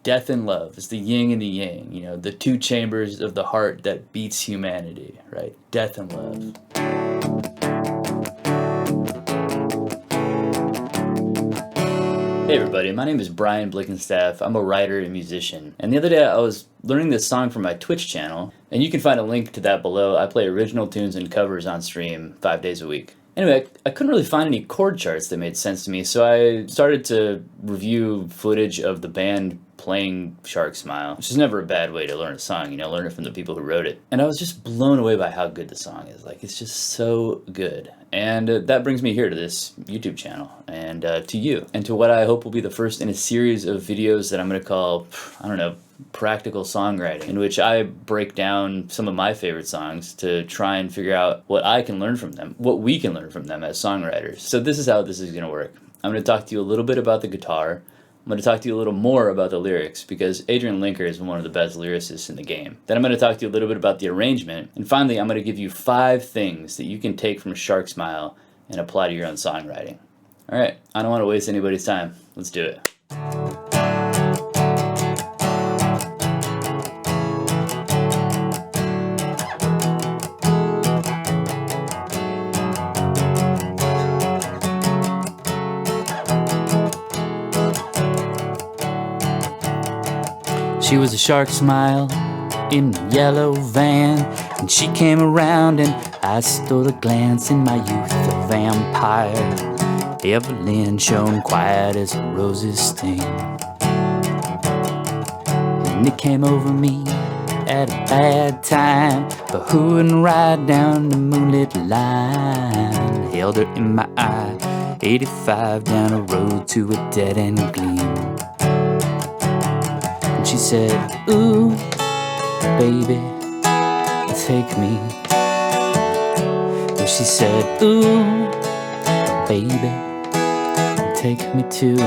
Death and love. It's the yin and the yang, you know, the two chambers of the heart that beats humanity, right? Death and love. Hey everybody, my name is Brian Blickenstaff. I'm a writer and musician. And the other day I was learning this song from my Twitch channel, and you can find a link to that below. I play original tunes and covers on stream 5 days a week. Anyway, I couldn't really find any chord charts that made sense to me, so I started to review footage of the band playing Shark Smile, which is never a bad way to learn a song, you know, learn it from the people who wrote it. And I was just blown away by how good the song is. Like, it's just so good. And that brings me here to this YouTube channel, and to you, and to what I hope will be the first in a series of videos that I'm going to call, I don't know, practical songwriting, in which I break down some of my favorite songs to try and figure out what I can learn from them, what we can learn from them as songwriters. So this is how this is going to work. I'm going to talk to you a little bit about the guitar. I'm going to talk to you a little more about the lyrics, because Adrian Linker is one of the best lyricists in the game. Then I'm going to talk to you a little bit about the arrangement. And finally, I'm going to give you 5 things that you can take from Shark Smile and apply to your own songwriting. All right, I don't want to waste anybody's time. Let's do it. She was a shark smile in a yellow van, and she came around and I stole a glance. In my youth, a vampire, Evelyn shone quiet as a rose's sting. And it came over me at a bad time, but who wouldn't ride down the moonlit line? Held her in my eye, 85 down a road to a dead-end gleam. She said, ooh, baby, take me. And she said, ooh, baby, take me too.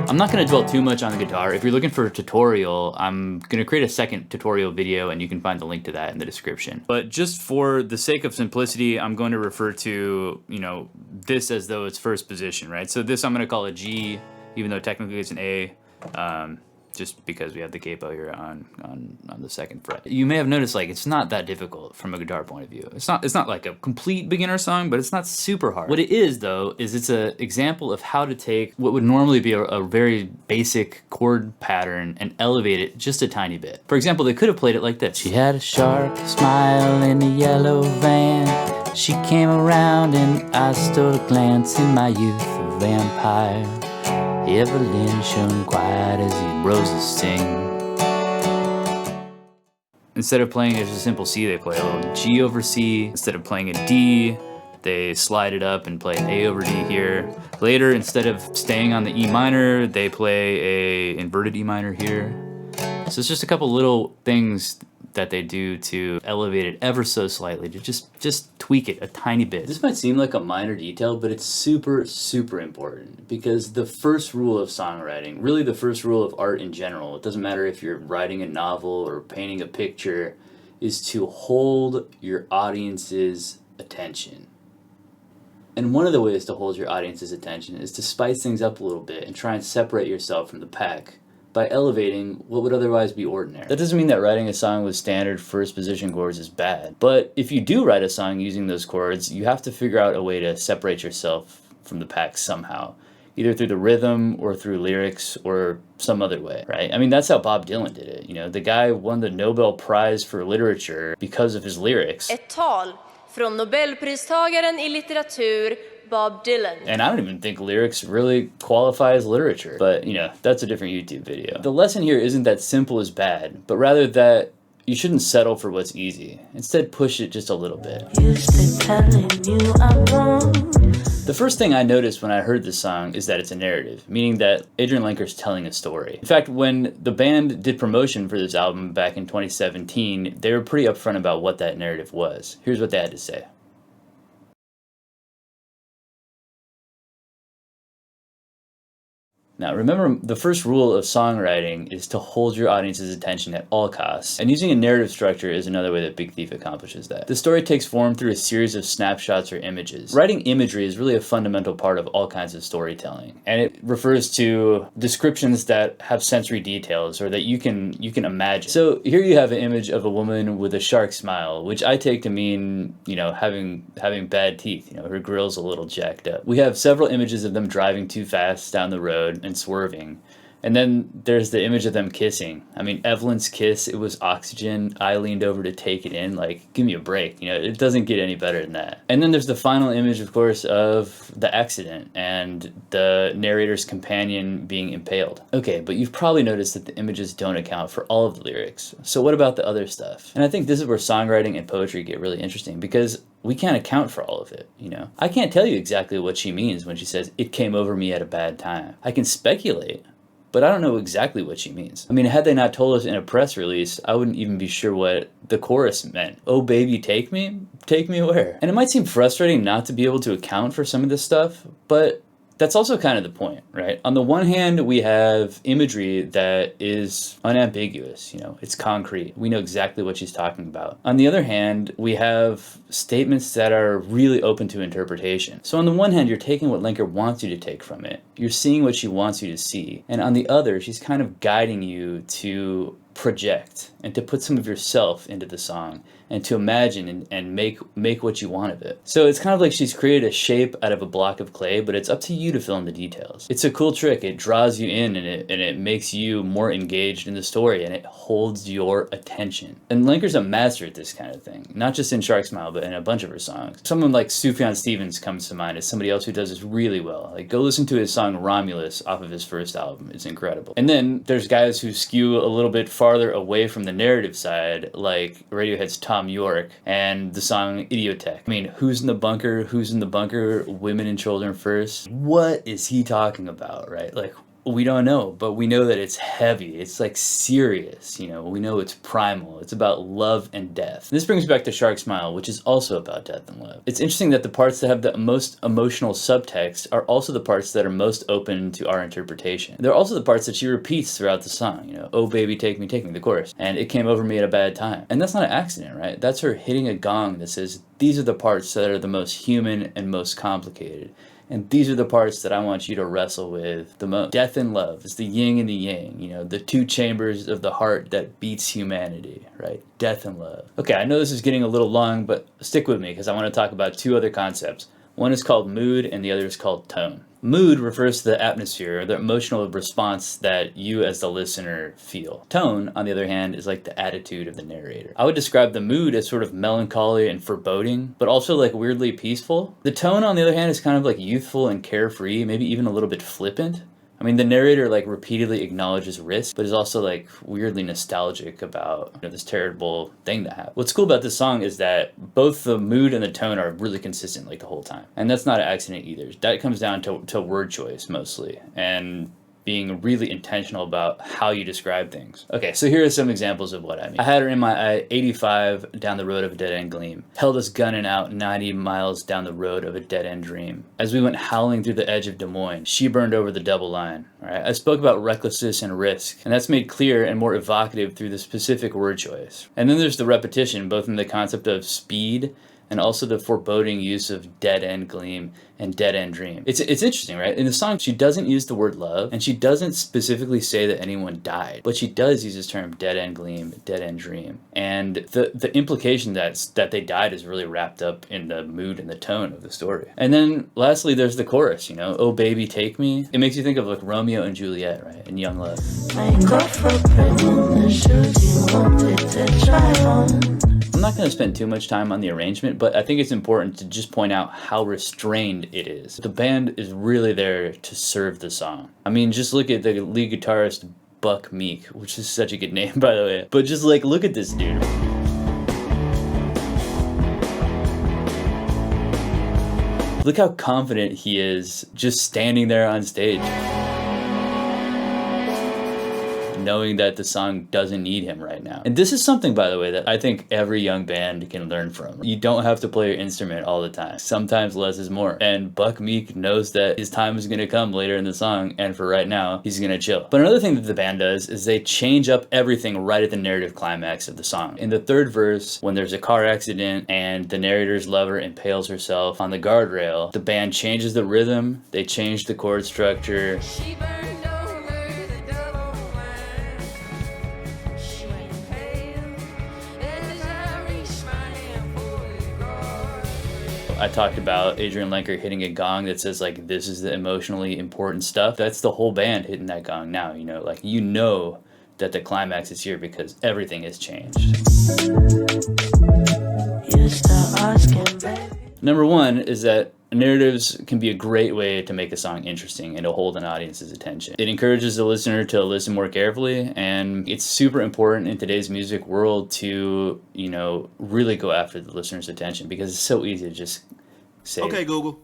I'm not going to dwell too much on the guitar. If you're looking for a tutorial, I'm going to create a second tutorial video, and you can find the link to that in the description. But just for the sake of simplicity, I'm going to refer to, you know, this as though it's first position, right? So this I'm going to call a G, even though technically it's an A, just because we have the capo here on the 2nd fret. You may have noticed, like, it's not that difficult from a guitar point of view. It's not like a complete beginner song, but it's not super hard. What it is, though, is it's an example of how to take what would normally be a very basic chord pattern and elevate it just a tiny bit. For example, they could have played it like this. She had a shark smile in a yellow van. She came around and I stole a glance. In my youth, a vampire, Evelyn shone quiet as the roses sing. Instead of playing it as a simple C, they play a little G over C. Instead of playing a D, they slide it up and play an A over D here. Later, instead of staying on the E minor, they play a inverted E minor here. So it's just a couple little things that they do to elevate it ever so slightly, to just tweak it a tiny bit. This might seem like a minor detail, but it's super, super important, because the first rule of songwriting, really the first rule of art in general, it doesn't matter if you're writing a novel or painting a picture, is to hold your audience's attention. And one of the ways to hold your audience's attention is to spice things up a little bit and try and separate yourself from the pack by elevating what would otherwise be ordinary. That doesn't mean that writing a song with standard first position chords is bad, but if you do write a song using those chords, you have to figure out a way to separate yourself from the pack somehow, either through the rhythm or through lyrics or some other way, right? I mean, that's how Bob Dylan did it. You know, the guy won the Nobel Prize for Literature because of his lyrics. Ett tal från Nobelpristagaren i litteratur Bob Dylan. And I don't even think lyrics really qualify as literature, but you know, that's a different YouTube video. The lesson here isn't that simple is bad, but rather that you shouldn't settle for what's easy. Instead, push it just a little bit. The first thing I noticed when I heard this song is that it's a narrative, meaning that Adrian Linker's telling a story. In fact, when the band did promotion for this album back in 2017, they were pretty upfront about what that narrative was. Here's what they had to say. Now, remember, the first rule of songwriting is to hold your audience's attention at all costs, and using a narrative structure is another way that Big Thief accomplishes that. The story takes form through a series of snapshots or images. Writing imagery is really a fundamental part of all kinds of storytelling, and it refers to descriptions that have sensory details or that you can imagine. So here you have an image of a woman with a shark smile, which I take to mean, you know, having bad teeth. You know, her grill's a little jacked up. We have several images of them driving too fast down the road and swerving. And then there's the image of them kissing. I mean, Evelyn's kiss, it was oxygen. I leaned over to take it in. Like, give me a break. You know, it doesn't get any better than that. And then there's the final image, of course, of the accident and the narrator's companion being impaled. Okay, but you've probably noticed that the images don't account for all of the lyrics. So what about the other stuff? And I think this is where songwriting and poetry get really interesting, because we can't account for all of it, you know? I can't tell you exactly what she means when she says, "It came over me at a bad time." I can speculate, but I don't know exactly what she means. I mean, had they not told us in a press release, I wouldn't even be sure what the chorus meant. "Oh baby, take me? Take me where?" And it might seem frustrating not to be able to account for some of this stuff, but that's also kind of the point, right? On the one hand, we have imagery that is unambiguous, you know, it's concrete. We know exactly what she's talking about. On the other hand, we have statements that are really open to interpretation. So on the one hand, you're taking what Lenker wants you to take from it. You're seeing what she wants you to see. And on the other, she's kind of guiding you to project and to put some of yourself into the song and to imagine and make what you want of it. So it's kind of like she's created a shape out of a block of clay, but it's up to you to fill in the details. It's a cool trick. It draws you in and it makes you more engaged in the story, and it holds your attention. And Lenker's a master at this kind of thing, not just in Shark Smile, but in a bunch of her songs. Someone like Sufjan Stevens comes to mind as somebody else who does this really well. Like, go listen to his song Romulus off of his first album. It's incredible. And then there's guys who skew a little bit farther away from the narrative side, like Radiohead's Tom York and the song Idiotech. I mean, who's in the bunker? Who's in the bunker? Women and children first. What is he talking about, right? Like, we don't know, but we know that it's heavy. It's like serious, you know. We know it's primal. It's about love and death. This brings back to Shark Smile, which is also about death and love. It's interesting that the parts that have the most emotional subtext are also the parts that are most open to our interpretation. They're also the parts that she repeats throughout the song, you know, "Oh baby, take me," the chorus, and "It came over me at a bad time." And that's not an accident, right? That's her hitting a gong that says, these are the parts that are the most human and most complicated. And these are the parts that I want you to wrestle with the most. Death and love. It's the yin and the yang, you know, the two chambers of the heart that beats humanity, right? Death and love. Okay, I know this is getting a little long, but stick with me because I want to talk about two other concepts. One is called mood and the other is called tone. Mood refers to the atmosphere, or the emotional response that you as the listener feel. Tone, on the other hand, is like the attitude of the narrator. I would describe the mood as sort of melancholy and foreboding, but also like weirdly peaceful. The tone, on the other hand, is kind of like youthful and carefree, maybe even a little bit flippant. I mean, the narrator like repeatedly acknowledges risk, but is also like weirdly nostalgic about, you know, this terrible thing that happened. What's cool about this song is that both the mood and the tone are really consistent like the whole time. And that's not an accident either. That comes down to word choice mostly, and being really intentional about how you describe things. Okay, so here are some examples of what I mean. I had her in my eye, 85 down the road of a dead-end gleam. Held us gunning out 90 miles down the road of a dead-end dream. As we went howling through the edge of Des Moines, she burned over the double line. All right, I spoke about recklessness and risk, and that's made clear and more evocative through the specific word choice. And then there's the repetition, both in the concept of speed and also the foreboding use of dead-end gleam and dead-end dream. It's interesting, right? In the song, she doesn't use the word love, and she doesn't specifically say that anyone died, but she does use this term dead-end gleam, dead-end dream. And the implication that they died is really wrapped up in the mood and the tone of the story. And then lastly, there's the chorus, you know, "Oh baby, take me." It makes you think of like Romeo and Juliet, right? And young love. I'm not going to spend too much time on the arrangement, but I think it's important to just point out how restrained it is. The band is really there to serve the song. I mean, just look at the lead guitarist, Buck Meek, which is such a good name, by the way. But just like, look at this dude. Look how confident he is just standing there on stage. knowing that the song doesn't need him right now. And this is something, by the way, that I think every young band can learn from. You don't have to play your instrument all the time. Sometimes less is more. And Buck Meek knows that his time is gonna come later in the song, and for right now, he's gonna chill. But another thing that the band does is they change up everything right at the narrative climax of the song. In the third verse, when there's a car accident and the narrator's lover impales herself on the guardrail, the band changes the rhythm, they change the chord structure. She burned over the double line. She went pale as I reached my hand for the guard. I talked about Adrian Lenker hitting a gong that says like, this is the emotionally important stuff. That's the whole band hitting that gong now, you know, like, you know that the climax is here because everything has changed. Number one is that narratives can be a great way to make a song interesting and to hold an audience's attention. It encourages the listener to listen more carefully, and it's super important in today's music world to, you know, really go after the listener's attention, because it's so easy to just say, okay, Google,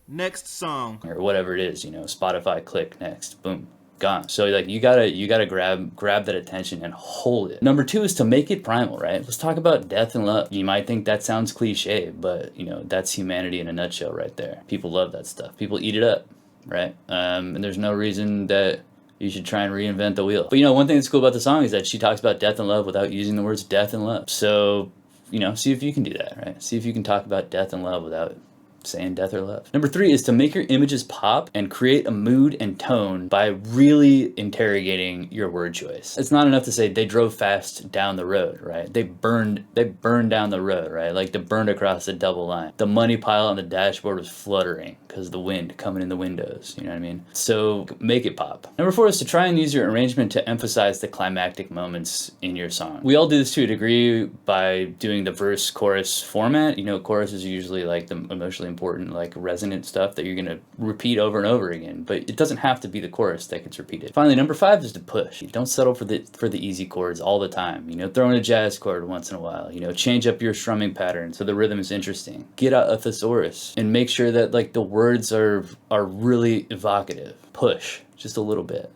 next song, or whatever it is, you know, Spotify, click next, boom, gone. So like you gotta grab that attention and hold it. Number two is to make it primal, right? Let's talk about death and love. You might think that sounds cliche, but you know, that's humanity in a nutshell right there. People love that stuff. People eat it up, right? And there's no reason that you should try and reinvent the wheel. But you know, one thing that's cool about the song is that she talks about death and love without using the words death and love. So, you know, see if you can do that, right? See if you can talk about death and love without saying death or love. Number three is to make your images pop and create a mood and tone by really interrogating your word choice. It's not enough to say they drove fast down the road, right? They burned down the road, right? Like they burned across the double line. The money pile on the dashboard was fluttering because of the wind coming in the windows, you know what I mean? So make it pop. Number four is to try and use your arrangement to emphasize the climactic moments in your song. We all do this to a degree by doing the verse chorus format. You know, choruses are usually like the emotionally important, like resonant stuff that you're gonna repeat over and over again, but it doesn't have to be the chorus that gets repeated. Finally, number five is to push. Don't settle for the easy chords all the time. You know, throw in a jazz chord once in a while. You know, change up your strumming pattern so the rhythm is interesting. Get out a thesaurus and make sure that like the words are really evocative. Push just a little bit.